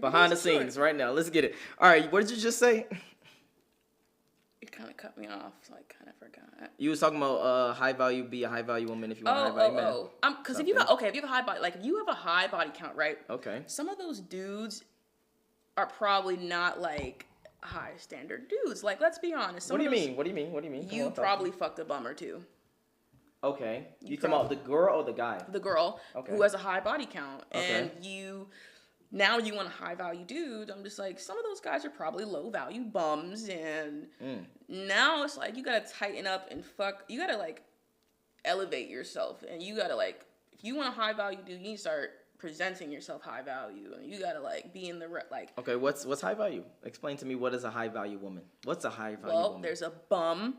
Behind the scenes right now. Let's get it. All right, what did you just say? You kind of cut me off, so I kind of forgot. You was talking about high value, be a high value woman if you want a high value man. Because if you have a high body, like if you have a high body count, right? Okay. Some of those dudes are probably not like high standard dudes. Like, let's be honest. What do you mean? What do you mean? You probably fucked a bum or two. Okay. You talking about the girl or the guy? The girl who has a high body count. Okay. And now you want a high value dude. I'm just like, some of those guys are probably low value bums. And now it's like, you got to tighten up and you got to like elevate yourself. And you got to like, if you want a high value dude, you need to start presenting yourself high value. And you got to like be in the like. Okay, what's high value? Explain to me, what is a high value woman? What's a high value woman? Well, there's a bum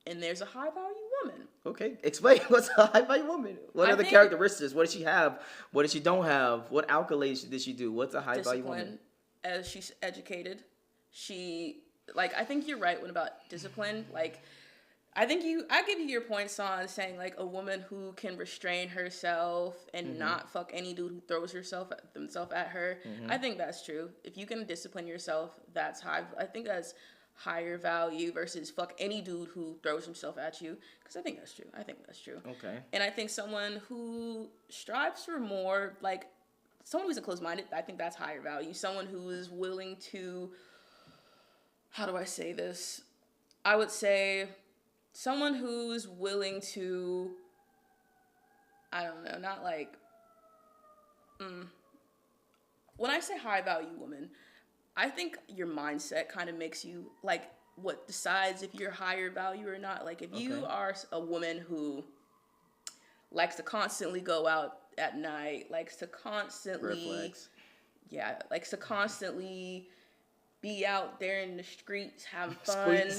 and there's a high value woman. Okay, explain what's a high value woman. What are the characteristics? What does she have? What does she don't have? What accolades did she do? What's a high value woman? As she's educated, I think you're right about discipline. Like, I give you your points on saying like a woman who can restrain herself and not fuck any dude who throws himself at her. I think that's true. If you can discipline yourself, that's high. I think that's higher value versus fuck any dude who throws himself at you, because I think that's true. Okay. And I think someone who strives for more, like someone who's closed-minded, I think that's higher value. Someone who is willing to, how do I say this? I would say someone who's willing to, I don't know, not like, when I say high value woman, I think your mindset kind of makes you, like, what decides if you're higher value or not. Like, if you are a woman who likes to constantly go out at night, likes to constantly be out there in the streets, have fun.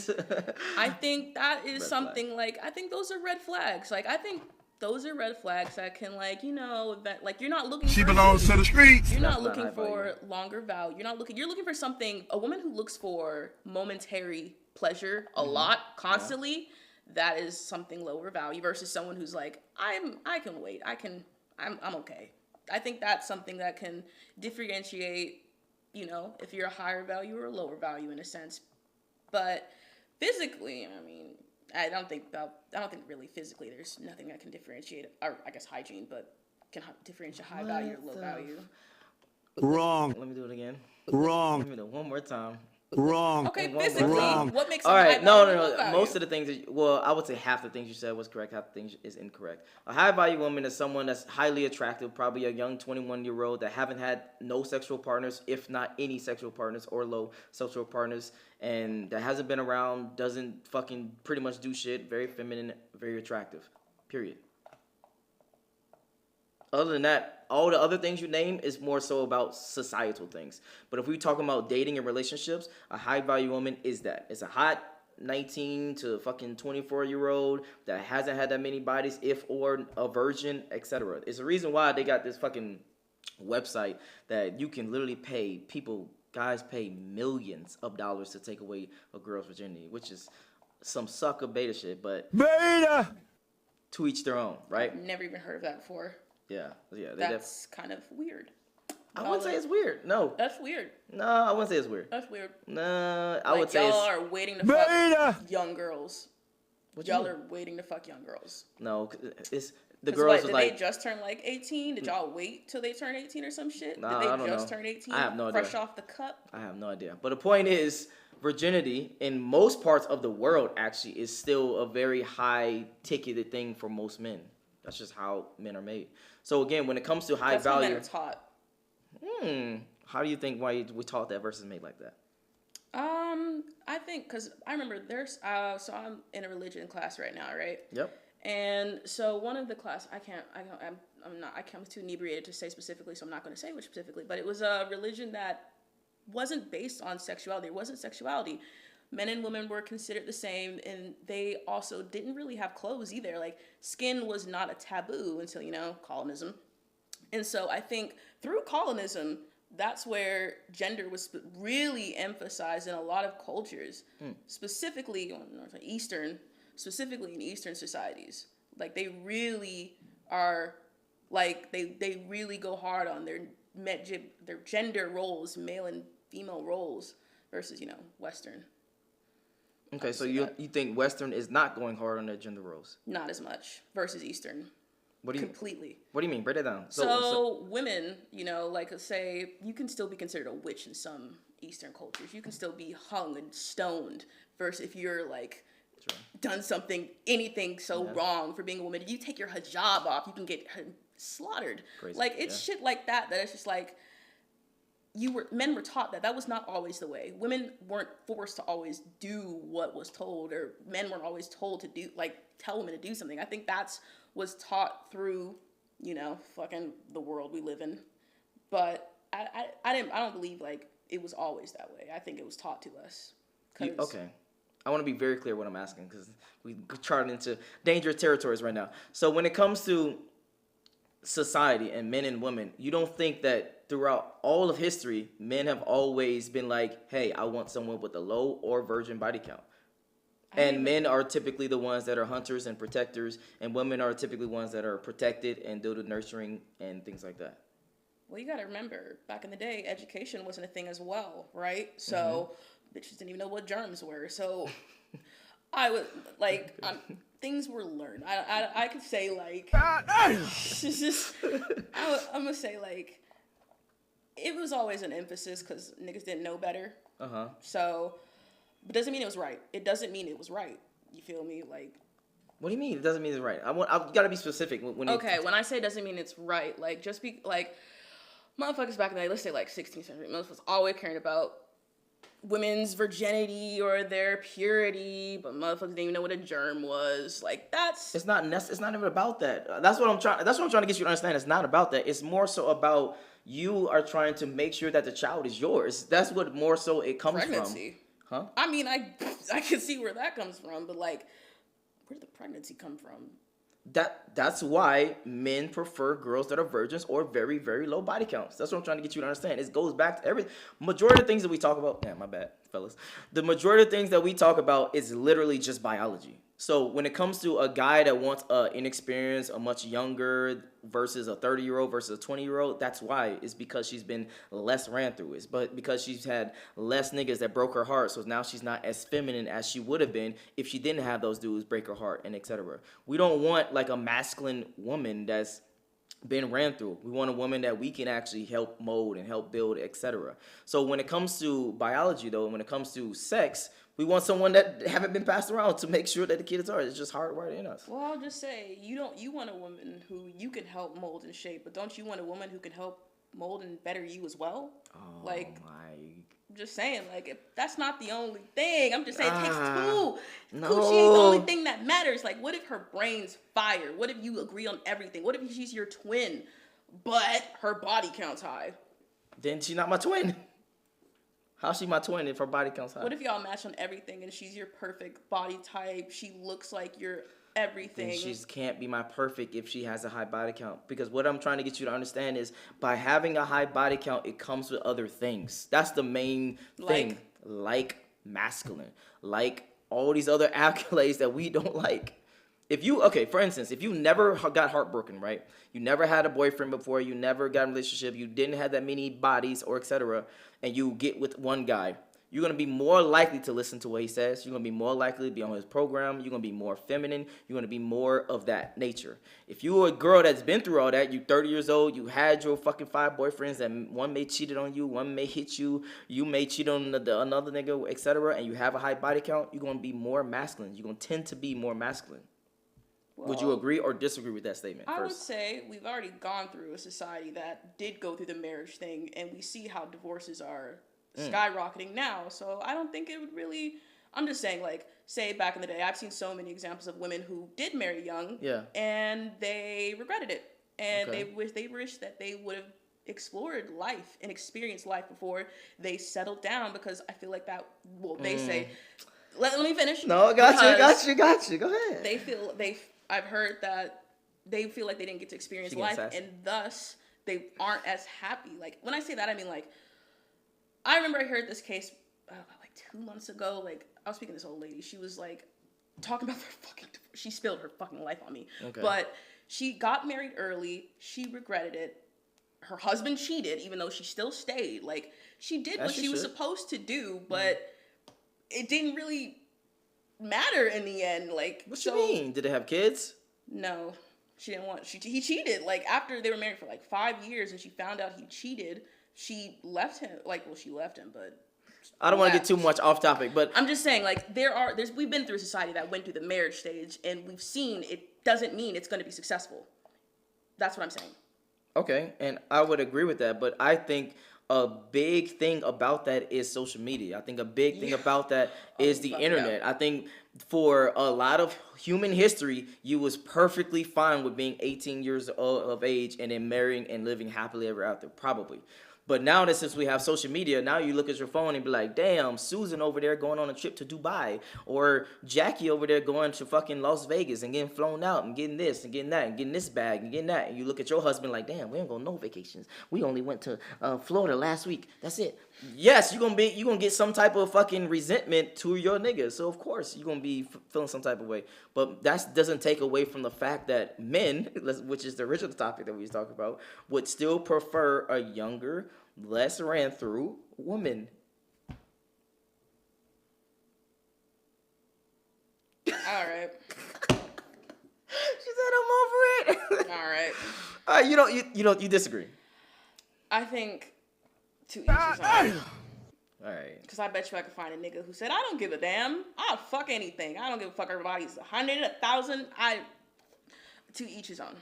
I think that is something like, I think those are red flags. Like, I think those are red flags that can, like, you know, like, you're not looking she belongs to the streets. You're not looking for longer value. You're looking for something, a woman who looks for momentary pleasure a lot, constantly, that is something lower value versus someone who's like, I can wait. I'm okay. I think that's something that can differentiate, you know, if you're a higher value or a lower value in a sense. But physically, I mean, I don't think really physically there's nothing that can differentiate, or I guess hygiene, but can differentiate high value or low value. Wrong. Let me do it again. Wrong. Let me do it one more time. Wrong. Okay, physically, what makes all right? No. low value? Most of the things, I would say half the things you said was correct. Half the things is incorrect. A high value woman is someone that's highly attractive, probably a young 21-year-old that haven't had no sexual partners, if not any sexual partners or low sexual partners, and that hasn't been around, doesn't fucking pretty much do shit. Very feminine, very attractive. Period. Other than that, all the other things you name is more so about societal things. But if we're talking about dating and relationships, a high value woman is that. It's a hot 19 to fucking 24-year-old that hasn't had that many bodies, if or a virgin, etc. It's the reason why they got this fucking website that you can literally pay guys pay millions of dollars to take away a girl's virginity, which is some sucker beta shit, but beta, to each their own, right? I've never even heard of that before. Yeah. That's kind of weird. I wouldn't say it's weird. No. That's weird. No, I wouldn't say it's weird. That's weird. No, I would say y'all are waiting to fuck young girls. Y'all are waiting to fuck young girls. No, it's the girls was like. Did they just turn like 18? Did y'all wait till they turn 18 or some shit? Nah, Did they just turn 18? I have no idea. Fresh off the cup? I have no idea. But the point is, virginity in most parts of the world actually is still a very high ticketed thing for most men. That's just how men are made. So again, when it comes to high value, that's how men are taught. How do you think why we taught that versus made like that? I think because I remember there's so I'm in a religion class right now, right? Yep. And so one of the class I'm too inebriated to say specifically, so I'm not going to say which specifically, but it was a religion that wasn't based on sexuality. It wasn't sexuality. Men and women were considered the same, and they also didn't really have clothes either. Like, skin was not a taboo until, colonism. And so I think through colonism, that's where gender was really emphasized in a lot of cultures, specifically in Eastern societies. Like, they really are, like, they really go hard on their gender roles, male and female roles, versus Western. Okay, so you think Western is not going hard on their gender roles? Not as much versus Eastern. What do you completely? What do you mean? Break it down. So women, like say, you can still be considered a witch in some Eastern cultures. You can still be hung and stoned. Versus if you're like done anything wrong for being a woman, you take your hijab off, you can get slaughtered. Crazy. Like it's shit like that it's just like men were taught that was not always the way. Women weren't forced to always do what was told, or men weren't always told to do tell women to do something. I think was taught through fucking the world we live in. But I don't believe it was always that way. I think it was taught to us. Okay. I want to be very clear what I'm asking, because we charted into dangerous territories right now. So when it comes to society and men and women, you don't think that throughout all of history, men have always been like, hey, I want someone with a low or virgin body count? And men are typically the ones that are hunters and protectors, and women are typically ones that are protected and do the nurturing and things like that. Well, you got to remember, back in the day, education wasn't a thing as well, right? So bitches didn't even know what germs were. So I was things were learned. I could say I'm gonna say it was always an emphasis because niggas didn't know better. So, but doesn't mean it was right. It doesn't mean it was right. You feel me? What do you mean it doesn't mean it's right? I've got to be specific when I say it doesn't mean it's right. Just be motherfuckers back in the day, let's say 16th century, motherfuckers always caring about women's virginity or their purity, but motherfuckers didn't even know what a germ was. It's not even about that. That's what I'm trying to get you to understand. It's not about that. It's more so about you are trying to make sure that the child is yours. That's what more so it comes pregnancy. From. Huh? I mean, I can see where that comes from, but where did the pregnancy come from? That's why men prefer girls that are virgins or very, very low body counts. That's what I'm trying to get you to understand. It goes back to majority of things that we talk about. Yeah, my bad, fellas. The majority of things that we talk about is literally just biology. So when it comes to a guy that wants inexperienced, a much younger versus a 30-year-old versus a 20-year-old, that's why. It's because she's been less ran through. It's but because she's had less niggas that broke her heart, so now she's not as feminine as she would have been if she didn't have those dudes break her heart and etc. We don't want a masculine woman that's been ran through. We want a woman that we can actually help mold and help build, etc. So when it comes to biology, though, and when it comes to sex, we want someone that haven't been passed around to make sure that the kids are. It's just hardwired in us. Well, I'll just say, you want a woman who you can help mold and shape, but don't you want a woman who can help mold and better you as well? Oh, my. I'm just saying, if that's not the only thing. I'm just saying it takes two. No. Coochie ain't the only thing that matters. What if her brain's fire? What if you agree on everything? What if she's your twin, but her body counts high? Then she's not my twin. How's she my twin if her body counts high? What if y'all match on everything and she's your perfect body type? She looks like your everything. Then she can't be my perfect if she has a high body count. Because what I'm trying to get you to understand is by having a high body count, it comes with other things. That's the main thing. Like masculine. Like all these other accolades that we don't like. For instance, if you never got heartbroken, right? You never had a boyfriend before, you never got in a relationship, you didn't have that many bodies or etc., and you get with one guy, you're going to be more likely to listen to what he says. You're going to be more likely to be on his program. You're going to be more feminine. You're going to be more of that nature. If you're a girl that's been through all that, you're 30 years old, you had your fucking 5 boyfriends, and one may cheated on you, one may hit you, you may cheat on another nigga, etc., and you have a high body count, you're going to be more masculine. You're going to tend to be more masculine. Well, would you agree or disagree with that statement? I would say we've already gone through a society that did go through the marriage thing, and we see how divorces are skyrocketing now. So I don't think it would really. I'm just saying, say back in the day, I've seen so many examples of women who did marry young, and they regretted it, and they wish that they would have explored life and experienced life before they settled down. Because I feel like that. Well, they say. Let me finish. No, got you. Go ahead. I've heard that they feel like they didn't get to experience life, and thus they aren't as happy. When I say that, I mean I remember I heard this case 2 months ago. I was speaking to this old lady. She was talking about she spilled her fucking life on me. Okay. But she got married early. She regretted it. her husband cheated, even though she still stayed. Like, she did what As she she was should. supposed to do, but it didn't really matter in the end. Like, What you mean? Did they have kids? No, she didn't want. He cheated. Like, after they were married for like 5 years, and she found out he cheated, she left him. Like, well, she left him, but I don't want to get left. too much off topic, but I'm just saying, like, we've been through a society that went through the marriage stage, and we've seen it doesn't mean it's going to be successful. That's what I'm saying. okay, and I would agree with that, but I think a big thing about that is social media. I think a big thing about that is the fuck internet. I think for a lot of human history, you was perfectly fine with being 18 years of age and then marrying and living happily ever after, probably. But now that since we have social media, now you look at your phone and be like, damn, Susan over there going on a trip to Dubai, or Jackie over there going to fucking Las Vegas and getting flown out and getting this and getting that and getting this bag and getting that. And you look at your husband like, damn, we ain't going no vacations. We only went to Florida last week. That's it. Yes, you gonna get some type of fucking resentment to your nigga. So of course you're gonna be feeling some type of way. But that doesn't take away from the fact that men, which is the original topic that we was talking about, would still prefer a younger, less ran through woman. All right. She said I'm over it. All right. You disagree. I think to each his own. All right. Because I bet you I could find a nigga who said, I don't give a damn. I'll fuck anything. I don't give a fuck. Everybody's 100, 1,000. To each his own.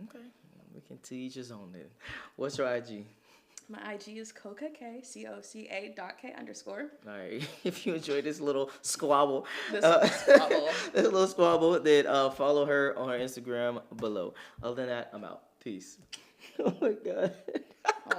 Okay. We can to each his own then. What's your IG? My IG is Coca K, COCA.K_. All right. If you enjoyed this little squabble, This squabble. this little squabble, then follow her on her Instagram below. Other than that, I'm out. Peace. Oh my God. Oh my